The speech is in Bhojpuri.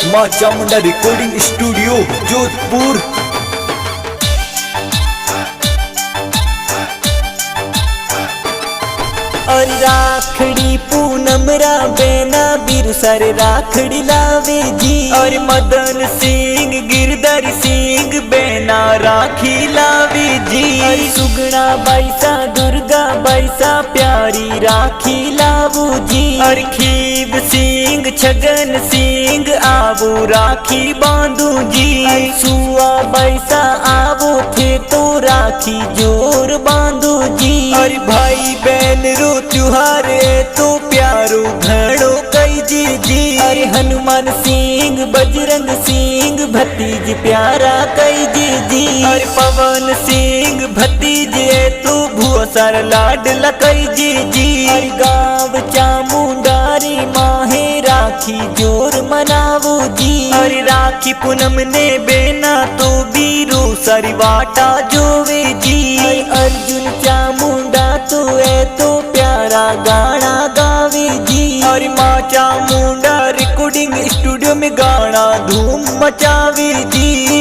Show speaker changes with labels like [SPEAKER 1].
[SPEAKER 1] माँ चामुंडा रिकॉर्डिंग स्टूडियो जोधपुर।
[SPEAKER 2] और राखड़ी पूनम रा बेना बिरसर राखड़ी लावे जी। और मदन सिंह गिरधर सिंह बेना राखी लावे जी। और सुगना बैसा दुर्गा बैसा प्यारी राखी लावू जी। और खीब सिंह छगन सिंह आवो राखी बांधू जी। सुआ बैसा आवो थे तो राखी जोर बांधू जी। और भाई बहन रो त्योहार तो प्यारो घड़ो कई जी। अरे हनुमान सिंह बजरंग सिंह भतीज प्यारा कई जी। अरे पवन सिंह भतीज तो भुआ सार लाडला कई जी। अरे गाँव चामुंडारी माहे राखी जोर मनावो जी। अरे राखी पूनम ने बेना तो बीरो सारी वाटा जोवे जी। अर्जुन चामुंडा तो है तो प्यारा गाना गावे जी। और माँ चामुंडा रिकॉर्डिंग स्टूडियो में गाना धूम मचावे जी।